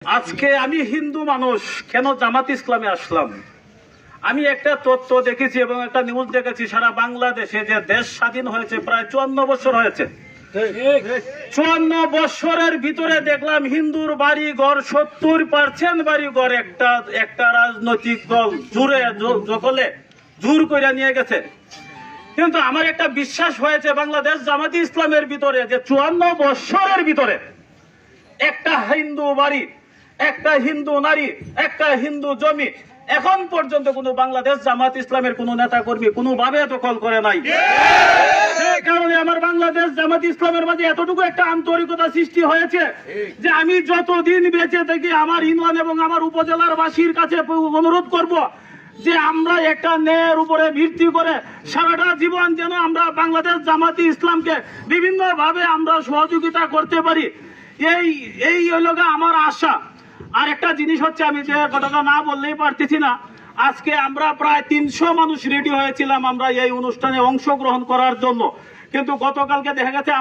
আজকে আমি হিন্দু মানুষ কেন জামাত ইসলামে আসলাম? আমি একটা তথ্য দেখেছি এবং একটা নিউজ দেখেছি, সারা বাংলাদেশে যে দেশ স্বাধীন হয়েছে প্রায় 54 বছর হয়েছে। 54 বছরের ভিতরে দেখলাম হিন্দুর বাড়ি ঘর 70% বাড়ি ঘর একটা রাজনৈতিক দল জোর করে নিয়ে গেছে। কিন্তু আমার একটা বিশ্বাস হয়েছে বাংলাদেশ জামাত ইসলামের ভিতরে যে 54 বছরের ভিতরে একটা হিন্দু বাড়ি, একটা হিন্দু নারী, একটা হিন্দু জমি এখন পর্যন্ত কোনো বাংলাদেশ জামাত ইসলামের কোন নেতা কর্মী কোনোভাবে দখল করে নাই। সেই কারণে আমার বাংলাদেশ জামাত ইসলামের মাঝে এতটুকু একটা আন্তরিকতা সৃষ্টি হয়েছে যে আমি যতদিন বেঁচে থাকি আমার ইউনিয়ন এবং আমার উপজেলার বাসীর কাছে অনুরোধ করব যে আমরা একটা ন্যায়ের উপরে ভিত্তি করে সারাটা জীবন যেন আমরা বাংলাদেশ জামাত ইসলামকে বিভিন্ন ভাবে আমরা সহযোগিতা করতে পারি। এই হলো আমার আশা। আর একটা জিনিস হচ্ছে, আমি যে কথাটা না বললেই পারতেছি না, আজকে আমরা প্রায় 300 মানুষ রেডি হয়েছিলাম আমরা এই অনুষ্ঠানে অংশগ্রহণ করার জন্য। কিন্তু গতকালকে দেখা গেছে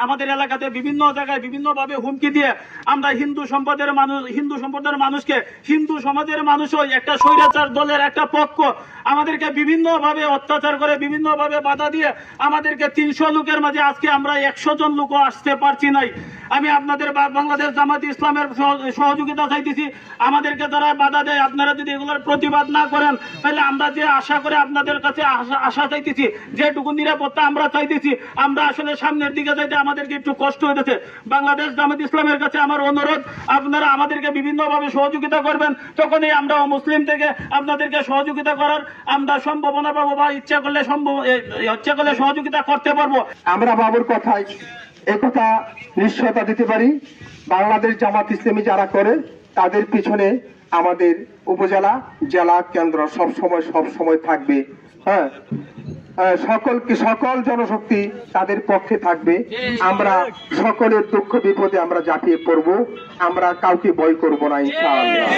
আমাদের এলাকাতে বিভিন্ন জায়গায় বিভিন্ন ভাবে হুমকি দিয়ে আমরা হিন্দু সম্প্রদায়ের মানুষকে, হিন্দু সমাজের মানুষও একটা স্বৈরাচার দলের একটা পক্ষ আমাদেরকে বিভিন্ন ভাবে অত্যাচার করে, বিভিন্ন ভাবে বাধা দিয়ে আমাদেরকে 300 লোকের মাঝে আজকে আমরা 100 জন লোকও আসতে পারছি নাই। আমি আপনাদের বাংলাদেশ জামাত ইসলামের সহযোগিতা চাইতেছি। আমাদেরকে যারা বাধা দেয়, আপনারা যদি এগুলোর প্রতিবাদ না করেন তাহলে আমরা যে আশা করে আপনাদের কাছে আশা চাইতেছি, যেটুকু নিরাপত্তা আমরা চাইতেছি, আমরা আসলে সামনের দিকে যাইতে আমাদেরকে একটু কষ্ট হইতেছে। বাংলাদেশ জামাত ইসলামের কাছে আমার অনুরোধ, আপনারা আমাদেরকে বিভিন্ন ভাবে সহযোগিতা করবেন, তখনই আমরা মুসলিম থেকে আপনাদেরকে সহযোগিতা করার আমরা সম্ভাবনা পাবো বা ইচ্ছা করলে সহযোগিতা করতে পারবো। আমরা বাবুর কথায় একথা নিশ্চয়তা দিতে পারি, বাংলাদেশ জামাত ইসলামী যারা করে তাদের পিছনে আমাদের উপজেলা, জেলা, কেন্দ্র সব সময় থাকবে। হ্যাঁ, সকল জনশক্তি তাদের পক্ষে থাকবে। আমরা সকলের দুঃখ বিপদে আমরা ঝাঁপিয়ে পড়বো, আমরা কাউকে ভয় করবো না ইনশাআল্লাহ।